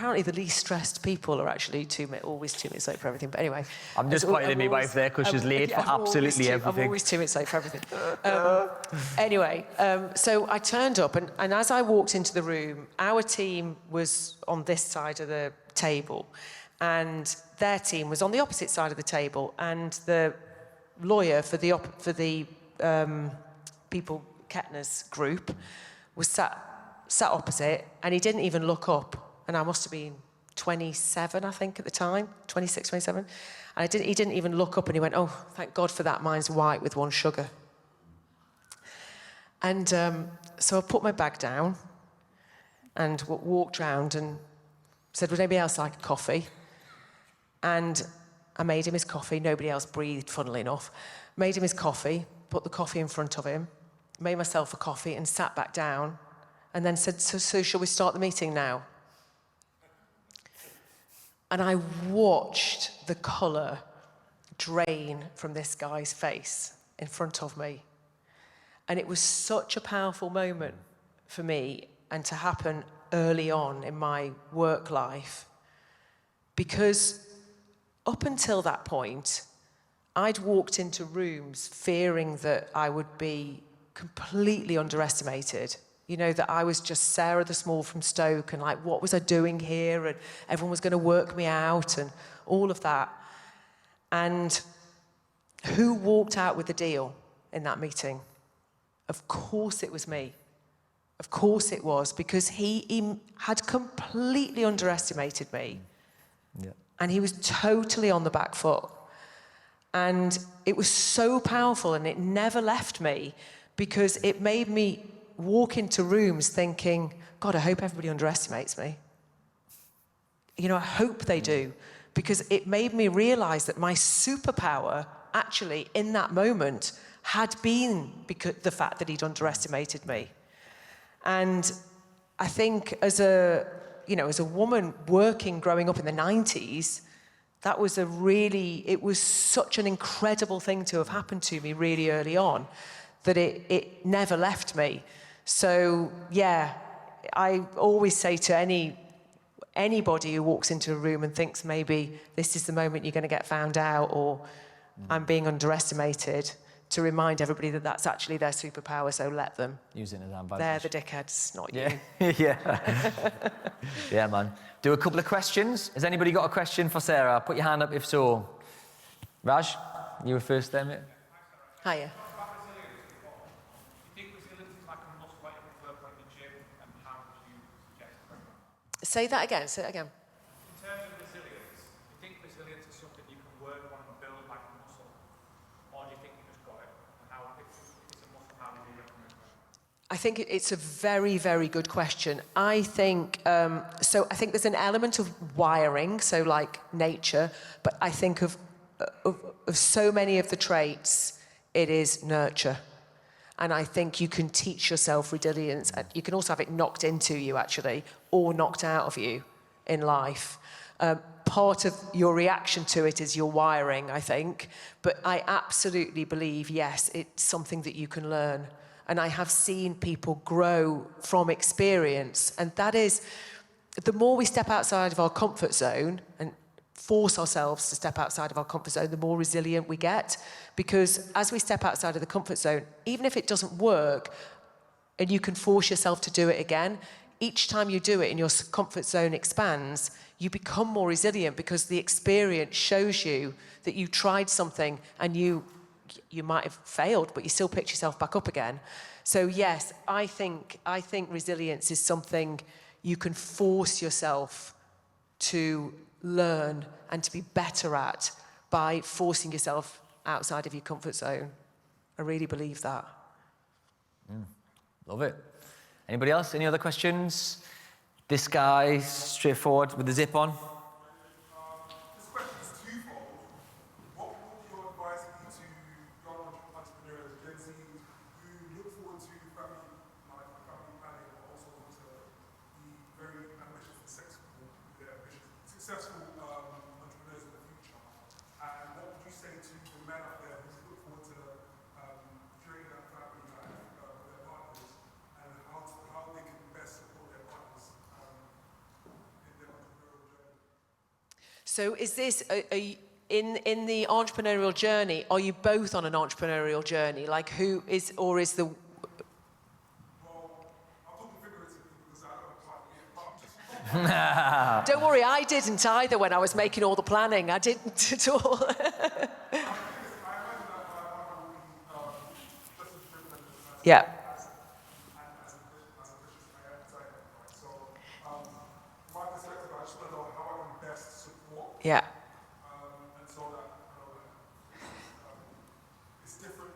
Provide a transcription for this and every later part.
apparently the least stressed people are actually always 2 minutes late for everything. But anyway. I'm just pointing at my wife there because she's late for absolutely everything. I'm always 2 minutes late for everything. Anyway, so I turned up, and as I walked into the room, our team was on this side of the table, and their team was on the opposite side of the table, and the lawyer for the people, Kettner's group, was sat opposite, and he didn't even look up, and I must have been 27, I think, at the time, 26, 27, and he didn't even look up, and he went, "Oh, thank God for that, mine's white with 1 sugar." And so I put my bag down and walked round and said, "Would anybody else like a coffee?" And I made him his coffee. Nobody else breathed, funnily enough. Made him his coffee, put the coffee in front of him, made myself a coffee and sat back down, and then said, so shall we start the meeting now? And I watched the colour drain from this guy's face in front of me. And it was such a powerful moment for me, and to happen early on in my work life, because up until that point, I'd walked into rooms fearing that I would be completely underestimated. You know, that I was just Sarah the Small from Stoke, and like, what was I doing here? And everyone was going to work me out and all of that. And who walked out with the deal in that meeting? Of course it was me. Of course it was, because he had completely underestimated me. Yeah. And he was totally on the back foot. And it was so powerful, and it never left me, because it made me walk into rooms thinking, God, I hope everybody underestimates me. You know, I hope they do, because it made me realize that my superpower actually in that moment had been because the fact that he'd underestimated me. And I think as a woman working, growing up in the 90s, that was it was such an incredible thing to have happened to me really early on, that it never left me. So, yeah, I always say to anybody who walks into a room and thinks maybe this is the moment you're going to get found out, or I'm being underestimated, to remind everybody that that's actually their superpower, so let them. Use it as an advantage. They're the dickheads, not you. Yeah. Yeah, man. Do a couple of questions. Has anybody got a question for Sarah? Put your hand up if so. Raj, you were first there, mate. Hiya. Say that again. Say it again. In terms of resilience, do you think resilience is something you can work on and build like a muscle? Or do you think you just got it? And how, if it's a muscle, how do you recommend that? I think it's a very, very good question. I think, I think there's an element of wiring, so like nature, but I think of so many of the traits, it is nurture. And I think you can teach yourself resilience. You can also have it knocked into you, actually, or knocked out of you in life. Part of your reaction to it is your wiring, I think. But I absolutely believe, yes, it's something that you can learn. And I have seen people grow from experience. And that is, the more we step outside of our comfort zone and force ourselves to step outside of our comfort zone, the more resilient we get. Because as we step outside of the comfort zone, even if it doesn't work, and you can force yourself to do it again, each time you do it and your comfort zone expands, you become more resilient, because the experience shows you that you tried something and you might have failed, but you still picked yourself back up again. So yes, I think resilience is something you can force yourself to learn and to be better at by forcing yourself outside of your comfort zone. I really believe that. Love it. Anybody else? Any other questions? This guy, straightforward, with the zip on. This question is twofold. What would your advice be to young entrepreneurs, Gen Z, who look forward to family life and family planning, but also want to be very ambitious and successful entrepreneurs in the future? And what would you say to the men out there who look forward to creating that family life with their partners, and how they can best support their partners in their entrepreneurship? So is this, in the entrepreneurial journey, are you both on an entrepreneurial journey? Like who is, or is the... Well, I'm talking figuratively because I don't apply it, but I'm just... Don't worry, I didn't either when I was making all the planning. I didn't at all. Yeah. My perspective, I just want to know how I can best support, Yeah. and so that it's different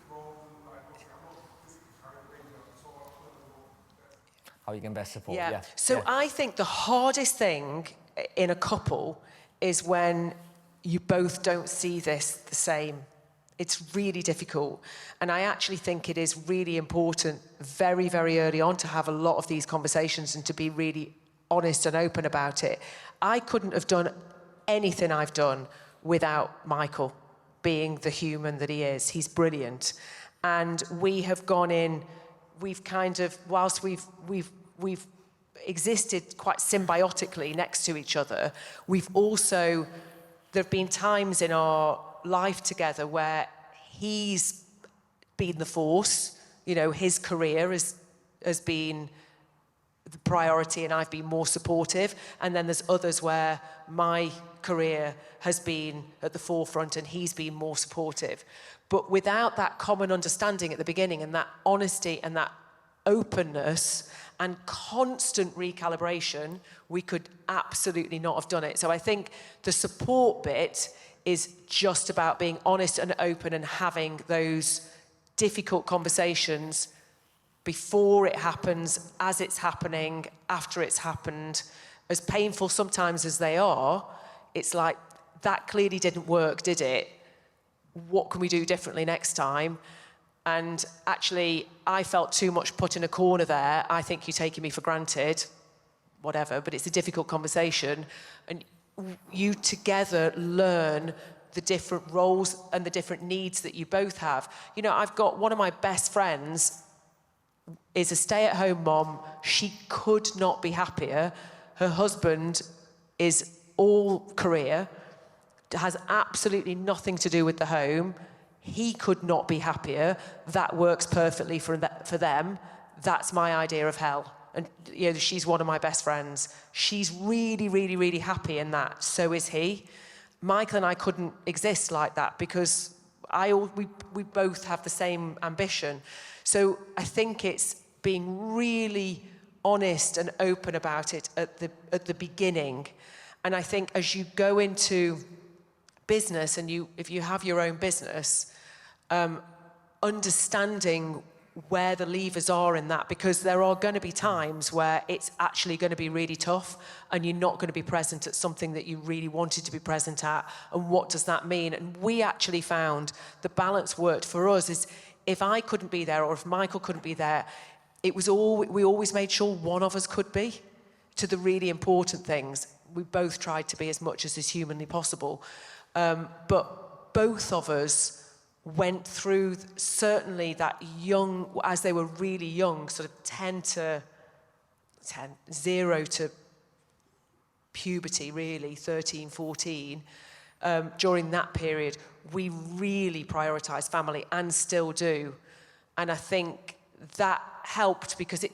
roles, and like obviously I'm not physically carrying the baby up, so I want to know best. How you can best support. Yeah. Yeah. So Yeah. I think the hardest thing in a couple is when you both don't see this the same. It's really difficult. And I actually think it is really important very, very early on to have a lot of these conversations and to be really honest and open about it. I couldn't have done anything I've done without Michael being the human that he is. He's brilliant. And we have gone in, we've kind of, whilst we've existed quite symbiotically next to each other, we've also, there have been times in our life together where he's been the force, you know, his career has been the priority and I've been more supportive. And then there's others where my career has been at the forefront and he's been more supportive. But without that common understanding at the beginning and that honesty and that openness and constant recalibration, we could absolutely not have done it. So I think the support bit is just about being honest and open and having those difficult conversations before it happens, as it's happening, after it's happened. As painful sometimes as they are, it's like, that clearly didn't work, did it? What can we do differently next time? And actually, I felt too much put in a corner there. I think you're taking me for granted, whatever, but it's a difficult conversation. And you together learn the different roles and the different needs that you both have. You know, I've got one of my best friends is a stay-at-home mom. She could not be happier. Her husband is all career, has absolutely nothing to do with the home. He could not be happier. That works perfectly for them. That's my idea of hell. And you know, she's one of my best friends. She's really, really, really happy in that. So is he. Michael and I couldn't exist like that because we both have the same ambition. So I think it's being really honest and open about it at the beginning. And I think as you go into business and if you have your own business, understanding where the levers are in that, because there are going to be times where it's actually going to be really tough and you're not going to be present at something that you really wanted to be present at. And what does that mean? And we actually found the balance worked for us is if I couldn't be there or if Michael couldn't be there, we always made sure one of us could be to the really important things. We both tried to be as much as is humanly possible. But both of us went through certainly that young, as they were really young, sort of 0 to puberty really, 13, 14. During that period, we really prioritised family and still do. And I think that helped because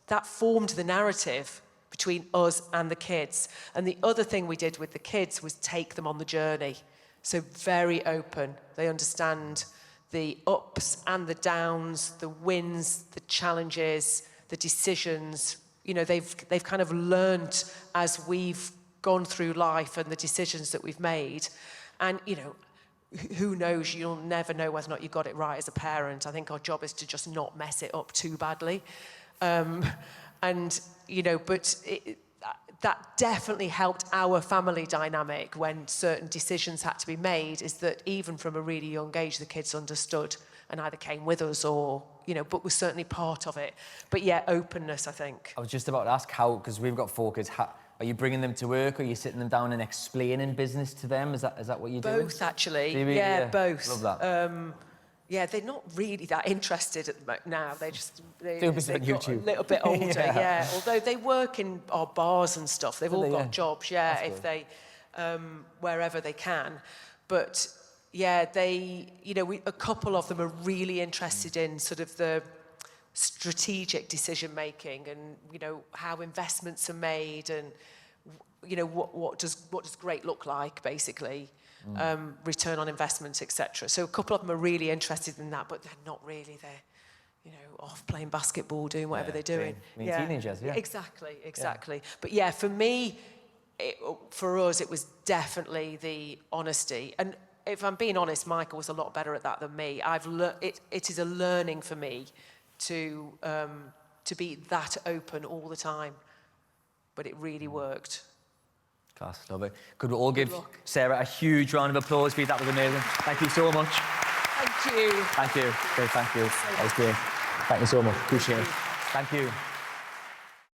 that formed the narrative between us and the kids. And the other thing we did with the kids was take them on the journey. So very open. They understand the ups and the downs, the wins, the challenges, the decisions. You know, they've kind of learned as we've gone through life and the decisions that we've made. And, you know, who knows, you'll never know whether or not you got it right as a parent. I think our job is to just not mess it up too badly. And, you know, but that definitely helped our family dynamic when certain decisions had to be made, is that even from a really young age, the kids understood and either came with us or, you know, but was certainly part of it. But yeah, openness, I think. I was just about to ask how, because we've got 4 kids, are you bringing them to work? Are you sitting them down and explaining business to them? Is that what you're doing? Both, actually. Do you really? Yeah, both. Love that. Yeah, they're not really that interested now. They've They'll be on YouTube. got a little bit older, Yeah. yeah. Although they work in our bars and stuff. They've all got jobs, yeah. That's If they, wherever they can. But yeah, a couple of them are really interested in sort of the strategic decision making and, how investments are made and, what does great look like, basically, return on investment, etc. So a couple of them are really interested in that, but they're not really. They're, off playing basketball, doing whatever they're doing. Being teenagers, yeah. Exactly. But yeah, for me, for us, it was definitely the honesty. And if I'm being honest, Michael was a lot better at that than me. It is a learning for me to be that open all the time. But it really worked. Class, love it. Could we all give luck. Sarah a huge round of applause, please? That was amazing. Thank you so much. Thank you. Thank you. Great, thank you. That was great. Thank you so much. Appreciate it. Thank you.